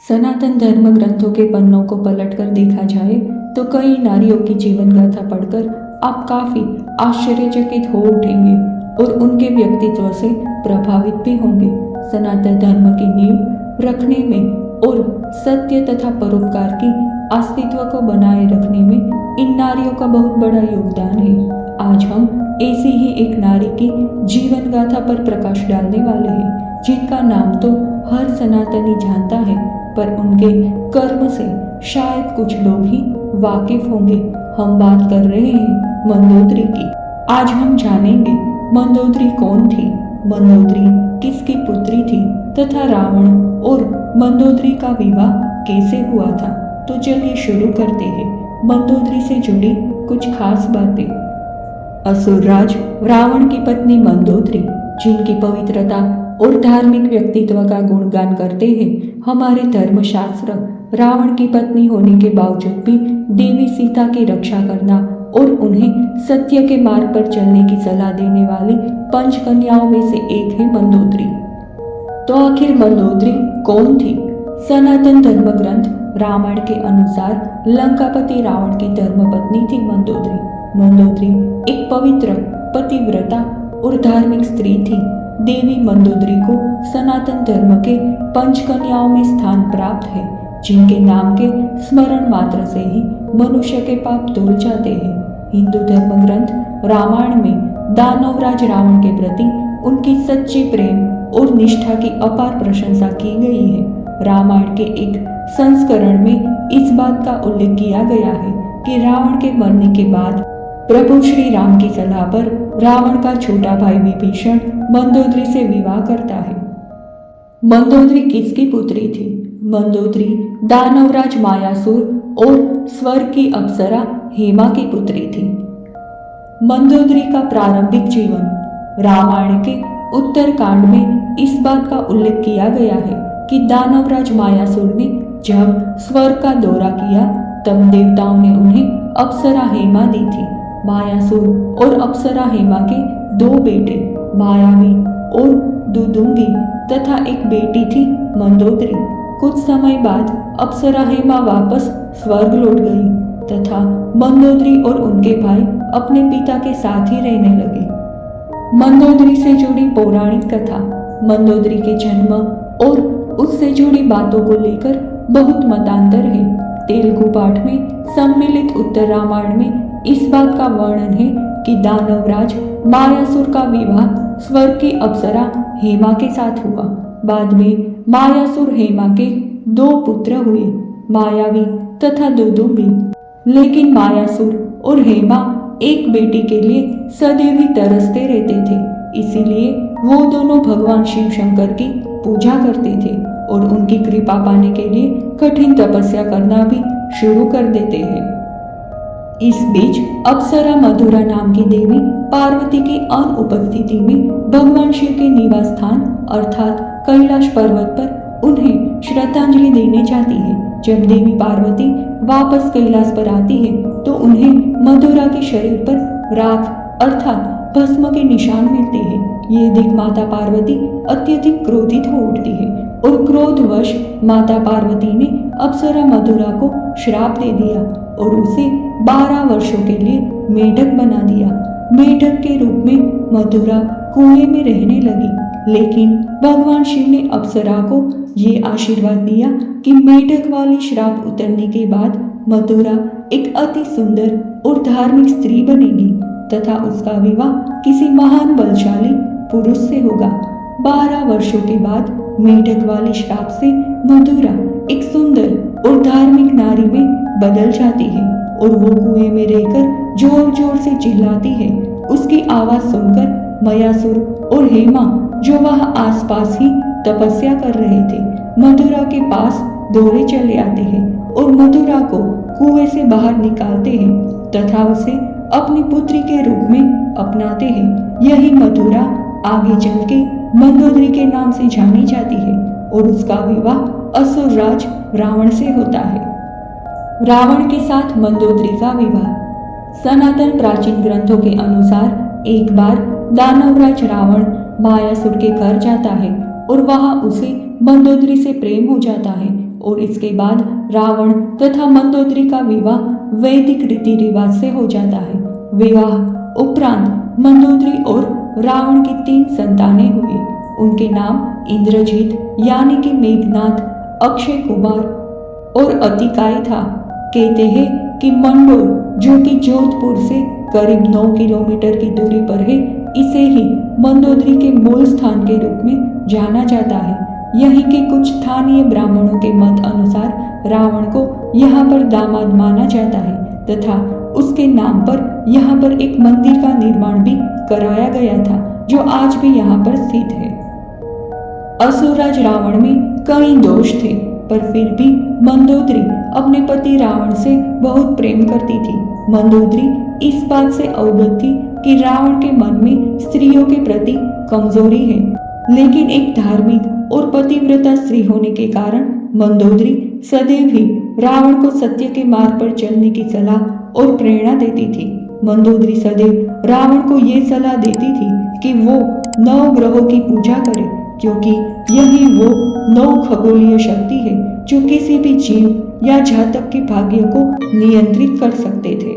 सनातन धर्म ग्रंथों के पन्नों को पलटकर देखा जाए तो कई नारियों की जीवन गाथा पढ़कर आप काफी आश्चर्यचकित हो उठेंगे और उनके व्यक्तित्व से प्रभावित भी होंगे। सनातन धर्म की नींव रखने में और सत्य तथा परोपकार की अस्तित्व को बनाए रखने में इन नारियों का बहुत बड़ा योगदान है। आज हम ऐसी ही एक नारी की जीवन गाथा पर प्रकाश डालने वाले हैं, जिनका नाम तो हर सनातनी जानता है, पर उनके कर्म से शायद कुछ लोग ही वाकिफ होंगे। हम बात कर रहे हैं मंदोदरी की। आज हम जानेंगे मंदोदरी कौन थी, मंदोदरी किसकी पुत्री थी तथा रावण और मंदोदरी का विवाह कैसे हुआ था। तो चलिए शुरू करते हैं मंदोदरी से जुड़ी कुछ खास बातें। असुरराज रावण की पत्नी मंदोदरी, जिनकी पवित्रता और धार्मिक व्यक्तित्व का गुणगान करते हैं हमारे धर्मशास्त्र, रावण की पत्नी होने के बावजूद भी देवी सीता की रक्षा करना और उन्हें सत्य के मार्ग पर चलने की सलाह देने वाली पंचकन्याओं में से एक है मंदोदरी। तो आखिर मंदोदरी कौन थी? सनातन धर्म ग्रंथ रामायण के अनुसार लंकापति रावण की धर्मपत्नी थी मंदोदरी। मंदोदरी एक पवित्र, पतिव्रता और धार्मिक स्त्री थी। देवी मंदोदरी को सनातन धर्म के पंचकन्याओं में स्थान प्राप्त है, जिनके नाम के स्मरण मात्र से ही मनुष्य के पाप धुल जाते हैं। हिंदू धर्म ग्रंथ रामायण में दानवराज रावण के प्रति उनकी सच्ची प्रेम और निष्ठा की अपार प्रशंसा की गई है। रामायण के एक संस्करण में इस बात का उल्लेख किया गया है कि रावण के मरने के बाद प्रभु श्री राम की सलाह पर रावण का छोटा भाई विभीषण मंदोदरी से विवाह करता है। मंदोदरी किसकी पुत्री थी? मंदोदरी दानवराज मायासुर और स्वर्ग की अप्सरा हेमा की पुत्री थी। मंदोदरी का प्रारंभिक जीवन रामायण के उत्तरकांड में इस बात का उल्लेख किया गया है कि दानवराज मायासुर ने जब स्वर्ग का दौरा किया तब देवताओं ने उन्हें अप्सरा हेमा दी थी। मायासुर और अप्सरा हेमा के दो बेटे मायावी और दुदुंगी तथा एक बेटी थी मंदोदरी। कुछ समय बाद अप्सरा हेमा वापस स्वर्ग लौट गई तथा मंदोदरी और उनके भाई अपने पिता के साथ ही रहने लगे। मंदोदरी से जुड़ी पौराणिक कथा। मंदोदरी के जन्म और उससे जुड़ी बातों को लेकर बहुत मतांतर है। तेलुगु पाठ में सम्मिलित उत्तर रामायण में इस बात का वर्णन है कि दानवराज मायासुर का विवाह स्वर्ग की अप्सरा हेमा के साथ हुआ। बाद में मायासुर हेमा के दो पुत्र हुए, मायावी तथा दुदुम्बी। लेकिन मायासुर और हेमा एक बेटी के लिए सदैव ही तरसते रहते थे, इसीलिए वो दोनों भगवान शिव शंकर की पूजा करते थे और उनकी कृपा पाने के लिए कठिन तपस्या करना भी शुरू कर देते हैं। इस बीच अप्सरा मधुरा नाम की देवी पार्वती की अनुपस्थिति में भगवान शिव के निवास स्थान अर्थात कैलाश पर्वत पर उन्हें श्रद्धांजलि देने जाती है। जब देवी पार्वती वापस कैलाश पर आती है तो उन्हें मधुरा के शरीर पर राख अर्थात भस्म के निशान मिलते हैं। ये देख माता पार्वती अत्यधिक क्रोधित हो उठती है और क्रोधवश माता पार्वती ने अप्सरा मधुरा को श्राप दे दिया और उसे 12 वर्षों के लिए मेढक बना दिया। मेढक के रूप में मधुरा कुएं में रहने लगी, लेकिन भगवान शिव ने अप्सरा को ये आशीर्वाद दिया कि मेढक वाली श्राप उतरने के बाद मधुरा एक अति सुंदर और धार्मिक स्त्री बनेगी तथा उसका विवाह किसी महान बलशाली पुरुष से होगा। 12 वर्षों के बाद मेढक वाली श्राप से मधुरा एक सुंदर और धार्मिक नारी में बदल जाती है और वो कुएं में रहकर जोर जोर से चिल्लाती है। उसकी आवाज सुनकर मयासुर और हेमा, जो वहां आसपास ही तपस्या कर रहे थे, मधुरा के पास दौड़े चले आते हैं और मधुरा को कुएं से बाहर निकालते हैं तथा उसे अपनी पुत्री के रूप में अपनाते हैं। यही मधुरा आगे चल के मंदोदरी के नाम से जानी जाती है और उसका विवाह असुरराज रावण से होता है। रावण के साथ मंदोदरी का विवाह। सनातन प्राचीन ग्रंथों के अनुसार एक बार दानवराज रावण मायासुर के घर जाता है और वहां उसे मंदोदरी से प्रेम हो जाता है और इसके बाद रावण तथा मंदोदरी का विवाह वैदिक रीति रिवाज से हो जाता है। विवाह उपरांत मंदोदरी और रावण की 3 संतानें हुई। उनके नाम इंद्रजीत यानी कि मेघनाथ, अक्षय कुमार और अतिकाय था। कहते हैं कि मंडोर जो कि जोधपुर से करीब 9 किलोमीटर की दूरी पर है, इसे ही मंदोदरी के मूल स्थान के रूप में जाना जाता है। यहीं के कुछ स्थानीय ब्राह्मणों के मत अनुसार रावण को यहाँ पर दामाद माना जाता है तथा उसके नाम पर यहाँ पर एक मंदिर का निर्माण भी कराया गया था, जो आज भी यहाँ पर स्थित है। असुरराज रावण में कई दोष थे, पर फिर भी मंदोदरी अपने पति रावण से बहुत प्रेम करती थी। मंदोदरी इस बात से अवगत थी कि रावण के मन में स्त्रियों के प्रति कमजोरी है, लेकिन एक धार्मिक और पतिव्रता स्त्री होने के कारण मंदोदरी सदैव ही रावण को सत्य के मार्ग पर चलने की सलाह और प्रेरणा देती थी। मंदोदरी सदैव रावण को ये सलाह देती थी कि वो 9 ग्रहों की पूजा करे, क्योंकि यही वो 9 खगोलीय शक्ति है जो किसी भी जीव या जातक के भाग्य को नियंत्रित कर सकते थे।